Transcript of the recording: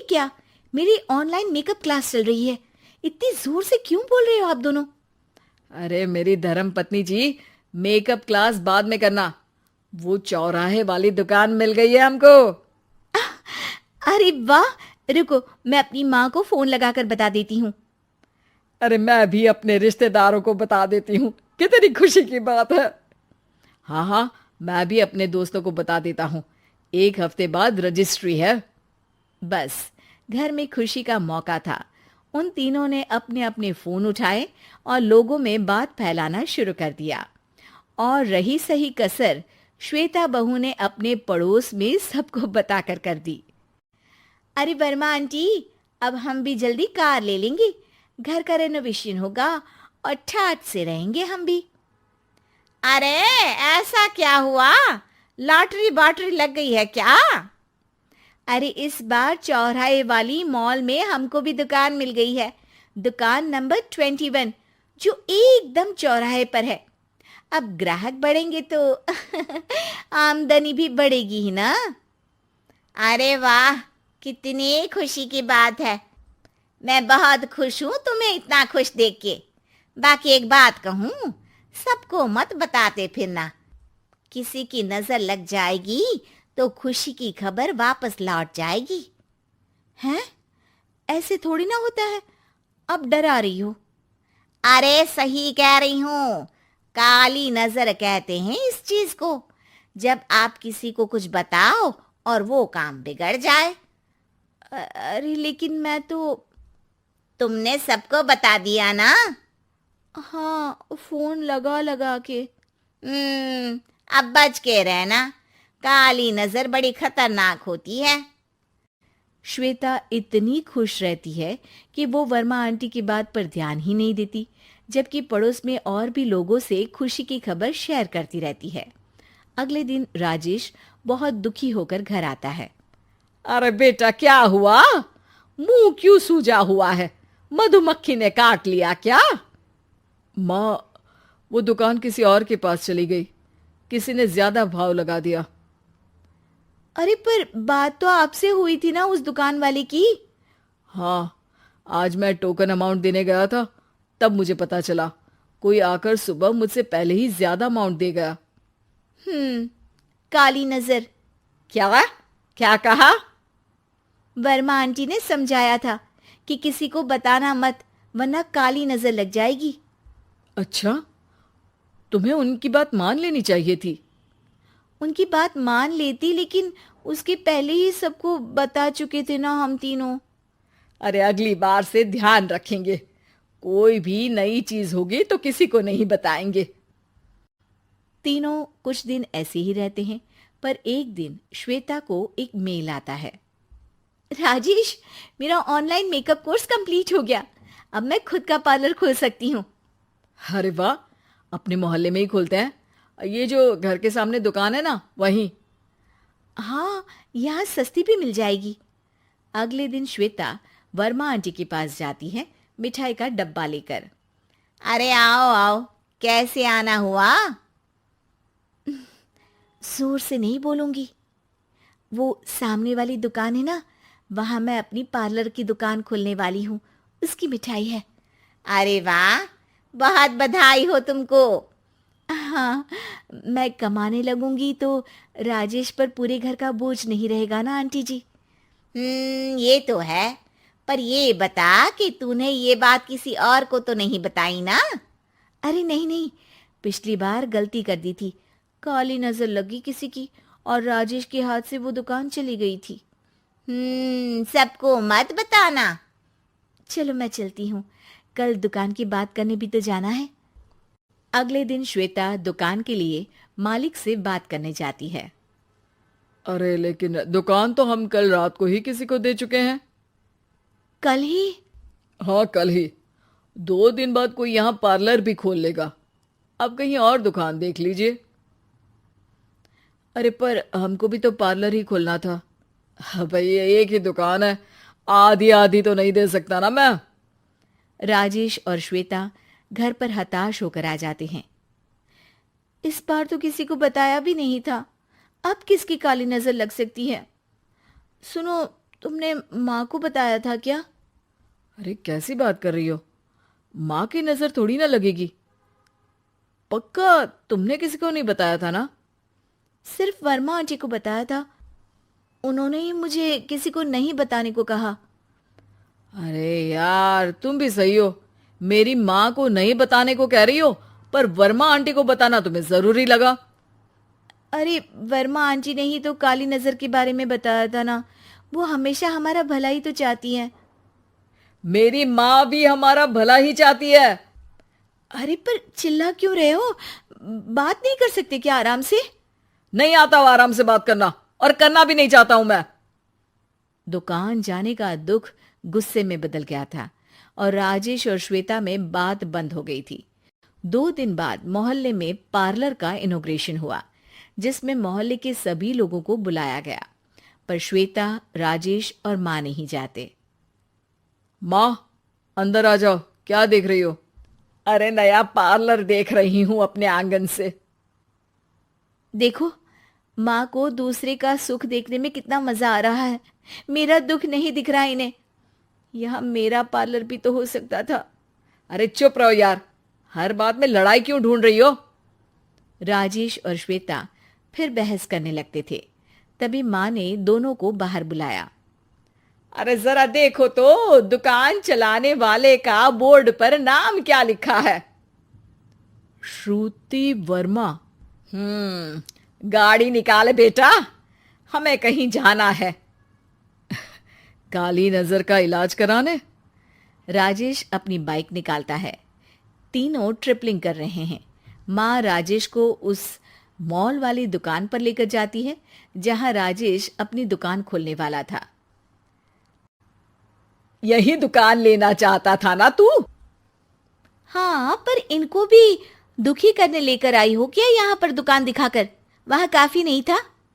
क्या? मेरी online makeup class चल रही है। इतनी जोर से क्यों बोल रहे हो आप दोनों? अरे मेरी धर्म पत्नी जी, मेकअप क्लास बाद में करना। वो चौराहे वाली दुकान मिल गई है हमको। अरे वाह! रुको, मैं अपनी माँ को फोन लगाकर बता देती हूँ। अरे मैं भी अपने रिश्तेदारों को बता देती हूँ। कितनी खुशी की बात है। हाँ हाँ, मैं भी अपने दोस्तों को बता देता हूँ। 1 हफ्ते बाद रजिस्ट्री है। बस घर में खुशी का मौका था। उन तीनों ने अपने अपने फोन उठाए और लोगों में बात फैलाना शुरू कर दिया। और रही सही कसर श्वेता बहू ने अपने पड़ोस में सबको बताकर कर दी। अरे वर्मा आंटी, अब हम भी जल्दी कार ले लेंगे। घर का रेनोवेशन होगा और ठाट से रहेंगे हम भी। अरे ऐसा क्या हुआ? लॉटरी बाटरी लग गई है क्या? अरे इस बार चौराहे वाली मॉल में हमको भी दुकान मिल गई है। दुकान नंबर 21, जो एकदम चौराहे पर है। अब ग्राहक बढ़ेंगे तो आमदनी भी बढ़ेगी ही ना। अरे वाह, कितनी खुशी की बात है। मैं बहुत खुश हूँ तुम्हें इतना खुश देख के। बाकी एक बात कहूँ, सबको मत बताते फिरना। किसी की नजर लग जाएगी तो खुशी की खबर वापस लौट जाएगी। हैं? ऐसे थोड़ी ना होता है। अब डरा रही हो। अरे सही कह रही हूँ। काली नजर कहते हैं इस चीज को, जब आप किसी को कुछ बताओ और वो काम बिगड़ जाए। अरे लेकिन मैं तो। तुमने सबको बता दिया ना? हाँ, फोन लगा लगा के। अब बच के रहना। काली नजर बड़ी खतरनाक होती है। श्वेता इतनी खुश रहती है कि वो वर्मा आंटी की बात पर ध्यान ही नहीं देती, जबकि पड़ोस में और भी लोगों से खुशी की खबर शेयर करती रहती है। अगले दिन राजेश बहुत दुखी होकर घर आता है। अरे बेटा, क्या हुआ? मुंह क्यों सूजा हुआ है? मधुमक्खी ने काट लिया क्या? माँ, वो दुकान किसी और के पास चली गई। किसी ने ज्यादा भाव लगा दिया। अरे पर बात तो आपसे हुई थी ना उस दुकान वाले की। हाँ, आज मैं टोकन अमाउंट देने गया था, तब मुझे पता चला। कोई आकर सुबह मुझसे पहले ही ज्यादा अमाउंट दे गया। काली नजर। क्या? क्या कहा? वर्मा आंटी ने समझाया था कि किसी को बताना मत, वरना काली नजर लग जाएगी। अच्छा, तुम्हें उनकी बात मान लेनी चाहिए थी। उनकी बात मान लेती, लेकिन उसके पहले ही सबको बता चुके थे ना हम तीनों। अरे अगली बार से ध्यान रखेंगे। कोई भी नई चीज होगी तो किसी को नहीं बताएंगे। तीनों कुछ दिन ऐसे ही रहते हैं, पर एक दिन श्वेता को एक मेल आता है। राजेश, मेरा ऑनलाइन मेकअप कोर्स कंप्लीट हो गया। अब मैं खुद का पार्लर खोल सकती हूँ। अरे वाह, अपने मोहल्ले में ही खोलते हैं। ये जो घर के सामने दुकान है ना, वहीं। हाँ, यहाँ सस्ती भी मिल जाएगी। अगले दिन श्वेता वर्मा आंटी के पास जाती है, मिठाई का डब्बा लेकर। अरे आओ आओ, कैसे आना हुआ? जोर से नहीं बोलूंगी। वो सामने वाली दुकान है ना, वहां मैं अपनी पार्लर की दुकान खोलने वाली हूँ। उसकी मिठाई है। अरे वाह, बहुत बधाई हो तुमको। हाँ, मैं कमाने लगूंगी तो राजेश पर पूरे घर का बोझ नहीं रहेगा ना आंटी जी। ये तो है। पर ये बता कि तूने ये बात किसी और को तो नहीं बताई ना? अरे नहीं नहीं, पिछली बार गलती कर दी थी। काली नजर लगी किसी की और राजेश के हाथ से वो दुकान चली गई थी। सबको मत बताना। चलो मैं चलती हूँ, कल दुकान की बात करने भी तो जाना है। अगले दिन श्वेता दुकान के लिए मालिक से बात करने जाती है। अरे लेकिन दुकान तो हम कल रात को ही किसी को दे चुके हैं। कल ही? हाँ, कल ही। 2 दिन बाद कोई यहाँ पार्लर भी खोल लेगा। अब कहीं और दुकान देख लीजिए। अरे पर हमको भी तो पार्लर ही खोलना था। हाँ भाई, ये एक ही दुकान है, आधी आधी तो नहीं दे सकता ना मैं। राजेश और श्वेता घर पर हताश होकर आ जाते हैं। इस बार तो किसी को बताया भी नहीं था। अब किसकी काली नजर लग सकती है? सुनो, तुमने माँ को बताया था क्या? अरे कैसी बात कर रही हो? माँ की नजर थोड़ी ना लगेगी। पक्का तुमने किसी को नहीं बताया था ना? सिर्फ वर्मा आंटी को बताया था। उन्होंने ही मुझे किसी को नहीं बताने को कहा। अरे यार तुम भी सही हो। मेरी माँ को नहीं बताने को कह रही हो, पर वर्मा आंटी को बताना तुम्हें जरूरी लगा। अरे वर्मा आंटी ने ही तो काली नजर के बारे में बताया था ना। वो हमेशा हमारा भला ही तो चाहती हैं। मेरी माँ भी हमारा भला ही चाहती है। अरे पर चिल्ला क्यों रहे हो? बात नहीं कर सकते क्या आराम से? नहीं आता हो आराम से बात करना, और करना भी नहीं चाहता हूं मैं। दुकान जाने का दुख गुस्से में बदल गया था और राजेश और श्वेता में बात बंद हो गई थी। 2 दिन बाद मोहल्ले में पार्लर का इनॉग्रेशन हुआ, जिसमें मोहल्ले के सभी लोगों को बुलाया गया, पर श्वेता, राजेश और माँ नहीं जाते। माँ अंदर आ जाओ, क्या देख रही हो? अरे नया पार्लर देख रही हूं अपने आंगन से। देखो, माँ को दूसरे का सुख देखने में कितना मजा आ रहा है। मेरा दुख नहीं दिख रहा इन्हें। यह मेरा पार्लर भी तो हो सकता था। अरे चुप रहो यार, हर बात में लड़ाई क्यों ढूंढ रही हो? राजेश और श्वेता फिर बहस करने लगते थे। तभी माँ ने दोनों को बाहर बुलाया। अरे जरा देखो तो, दुकान चलाने वाले का बोर्ड पर नाम क्या लिखा है? श्रुति वर्मा। गाड़ी निकाले बेटा, हमें कहीं जाना है। काली नजर का इलाज कराने? राजेश अपनी बाइक निकालता है। तीनों ट्रिपलिंग कर रहे हैं। माँ राजेश को उस मॉल वाली दुकान पर लेकर जाती है जहां राजेश अपनी दुकान खोलने वाला था। यही दुकान लेना चाहता था ना तू? हाँ, पर इनको भी दुखी करने लेकर आई हो क्या यहाँ पर दुकान दिखाकर? वहां काफी नहीं था?